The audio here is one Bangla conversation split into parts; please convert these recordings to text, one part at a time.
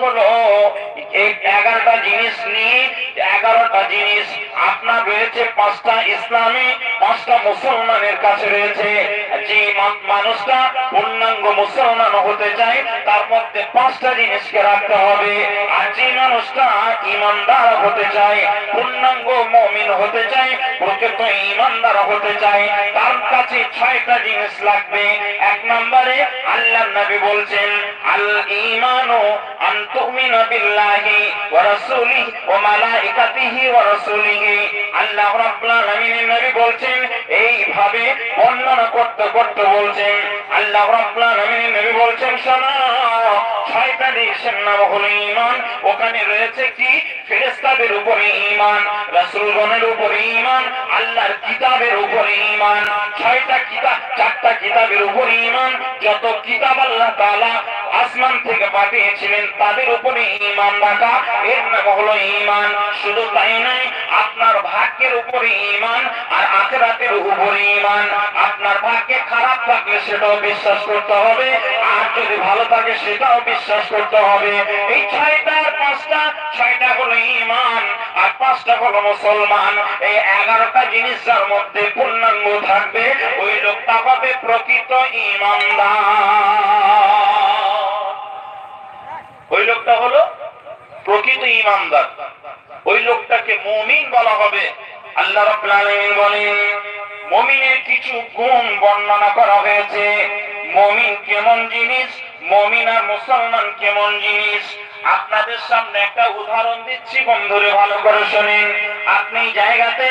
হলো এই 11টা জিনিস নিয়ে 11টা জিনিস আপনার রয়েছে। 5টা ইসলামী, 5টা মুসলমানের কাছে রয়েছে। যে মানুষটা পূর্ণাঙ্গ মুসলমান হতে চায় তার মধ্যে 5টা জিনিসকে রাখতে হবে। আর যে মানুষটা ঈমানদার হতে চায়, পূর্ণাঙ্গ মুমিন হতে চায়, প্রকৃত ঈমানদার হতে চায়, তার কাছে 6টা জিনিস লাগবে। 1 নম্বরে আল্লাহর নবী বলছেন, আল ঈমানু আন তুমিনা বিল্লাহি ওয়া রাসূলিহি ওয়া মালাইকাতিহি ওয়া রাসূলিহি। আল্লাহ রাব্বুল আলামিনের নবী বলছেন, এইভাবে বর্ণনা করতে করতে বলছেন, আল্লাহ রাব্বুল আলামিনের নবী বলছেন, শোনো 6টা জিনিসের নাম হলো ঈমান। ওখানে রয়েছে কি? ফেরেশতাদের উপরে ঈমান, রাসূলগণের উপরে ঈমান, আল্লাহর কিতাবের উপরে ঈমান। 6টা কিতাব, 4টা কিতাবের উপরে ঈমান। যত কিতাব আল্লাহ তাআলা আসমান থেকে পাঠিয়েছিলেন তাদের উপরে ঈমান রাখা, এর নাম হলো ঈমান। শুধু তাই নয়, আপনার ভাগ্যের উপরে ঈমান আর আখিরাতের উপরে ঈমান। আপনার ভাগ্যে খারাপ থাকলে সেটাও বিশ্বাস করতে হবে, আর যদি ভালো থাকে সেটাও বিশ্বাস করতে হবে। এই 6টার 5টা, 6টা হলো ঈমান আর 5টা হলো মুসলমান। এই 11টা জিনিস যার মধ্যে পূর্ণাঙ্গ থাকবে, ওই লোকটা হবে প্রকৃত ঈমানদার। ওই লোকটা হলো প্রকৃত ঈমানদার, ওই লোকটাকে মুমিন বলা হবে। আল্লাহ রাব্বুল আলামিন বলেন, মুমিনের কিছু গুণ বর্ণনা করা হয়েছে। মুমিন কেমন জিনিস, মুমিন আর মুসলমান কেমন জিনিস। আপনাদের সামনে একটা উদাহরণ দিচ্ছি, বন্ধুরে ভালো করে শুনেন। আপনি জায়গাতে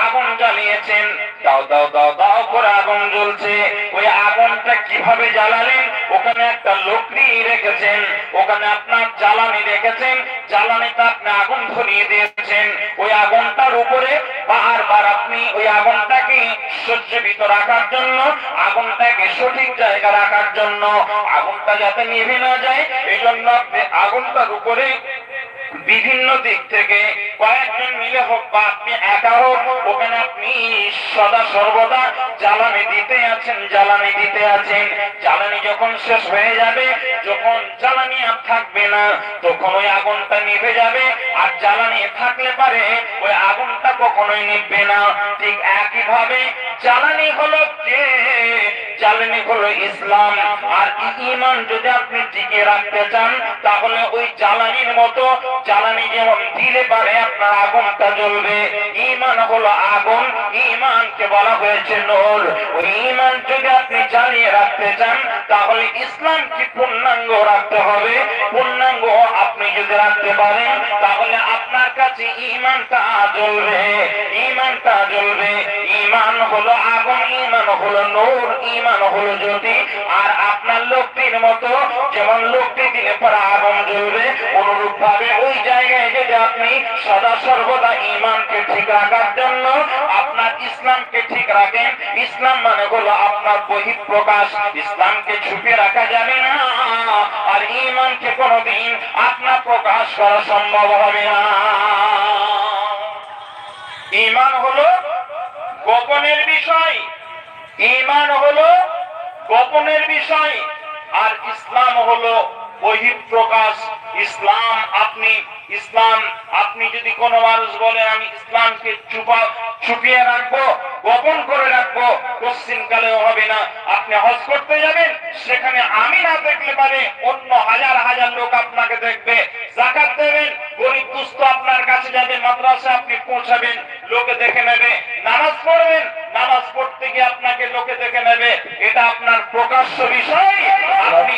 আগুন জ্বালিয়েছেন, দাও দাও দাও দাও করে আগুন জ্বলছে। ওই আগুনটা কিভাবে জ্বালালেন? ওখানে একটা লকড়ি রেখেছেন, ওখানে আপনার জ্বালানি রেখেছেন, জ্বালানিতে আপনি আগুন ধরিয়ে দিয়েছেন। ওই আগুনটার উপরে বারবার আপনি ওই আগুনটাকে সজ্জীবিত রাখার জন্য, আগুনটাকে সঠিক জায়গা রাখার জন্য, আগুনটা যাতে নিভে না যায়, এই জন্য আপনি আগুনটার উপরে বিভিন্ন দিক থেকে কয়েকজন মিলে হোক বা আপনি একা হোক, ওখানে আপনি সদা সর্বদা জ্বালানি দিতে আছেন, জ্বালানি দিতে আছেন। জ্বালানি যখন শেষ হয়ে যাবে, যখন জ্বালানি আর থাকবে না, তখন ওই আগুনটা নিভে যাবে। আর জ্বালানি থাকলে পারে ওই আগুনটা কখনোই নিভবে না। ঠিক একইভাবে জ্বালানি হলো কে? জ্বালানি হলো ইসলাম। আর ঈমান যদি আপনি টিকে রাখতে চান, তাহলে ওই জ্বালানির মতো, জ্বালানি যেমন দিলে পারে আপনার আগুনটা জ্বলবে। ঈমান হলো আগুন, ঈমানকে বলা হয়েছে নূর। ওই ঈমান যদি আপনি জ্বালিয়ে রাখতে চান, তাহলে ইসলামকে পূর্ণাঙ্গ রাখতে হবে। পূর্ণাঙ্গ আপনি যদি রাখতে পারেন, তাহলে আপনার কাছে ঈমানটা জ্বলবে, ঈমানটা জ্বলবে। ঈমান হলো আগুন, ঈমান হলো নূর, ঈমান হলো জ্যোতি। আর আপনার লোকটির মতো, যেমন লোকটি দিলে পরে আগুন জ্বলবে, অনুরূপ ভাবে ওই জায়গায় যদি আপনি সদা সর্বদা ঈমানকে ঠিক রাখার জন্য আপনার ইসলামকে ঠিক রাখেন, ইসলাম মানে হলো আপনার বহিঃপ্রকাশ, ইসলামকে ছুপিয়ে রাখা যাবে না। আর ঈমানকে কোনোদিন আপনার প্রকাশ করা সম্ভব হবে না। ঈমান হলো গোপনের বিষয়, ঈমান হলো গোপনের বিষয়, আর ইসলাম হলো বহিঃপ্রকাশ। ইসলাম আপনি যদি কোনো মানুষ বলে আমি ইসলামকে ছুপিয়ে রাখবো, গোপন করে রাখবো, কোশ্চিন কালেও হবে না। আপনি হজ করতে যাবেন, সেখানে আমি না দেখলে পারে অন্য হাজার হাজার লোক আপনাকে দেখবে। যাকাত দেবেন, গরিব দুস্থ আপনার কাছে যাবে, মাদ্রাসা আপনি পৌঁছাবেন, লোকে দেখে নেবে। নামাজ পড়বেন, নামাজ পড়তে গিয়ে আপনাকে লোকে দেখে নেবে। এটা আপনার প্রকাশ্য বিষয়। আপনি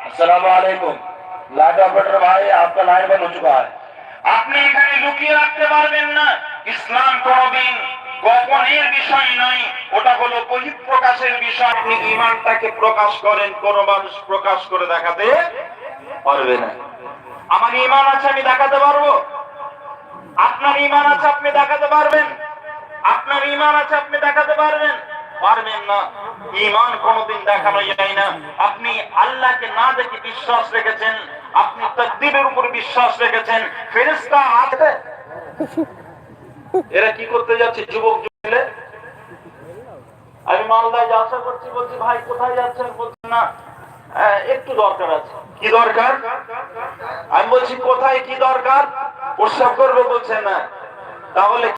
अस्सलाम वालेकुम। लाइट ऑपरेटर भाई, आपका लाइन बंद हो चुका है। আপনি এখানে লুকিয়ে রাখতে পারবেন না। ইসলাম কোনদিন গোপনের বিষয় নয়, ওটা হলো বহিঃপ্রকাশের বিষয়। আপনি ঈমানটাকে প্রকাশ করেন, কোন মানুষ প্রকাশ করে দেখাতে পারবে না। আমার ঈমান আছে, আমি দেখাতে পারবো। আপনার ঈমান আছে, আপনি দেখাতে পারবেন। আপনার ঈমান আছে, আপনি দেখাতে পারবেন পারবেন না। ঈমান কোনদিন দেখানো যায় না। আপনি আল্লাহকে না দেখে বিশ্বাস রেখেছেন, আপনি তাকদীরের উপর বিশ্বাস রেখেছেন, ফেরেশতা আছে। এরা কি করতে যাচ্ছে? যুবক যুবতীরা, আমি মালদায় যাত্রা করছি, বলছি ভাই কোথায় যাচ্ছেন? বলছেন না একটু দরকার আছে। কি দরকার? বলছি কোথায় কি দরকার, প্রস্রাব করবো, বলছে না। তাহলে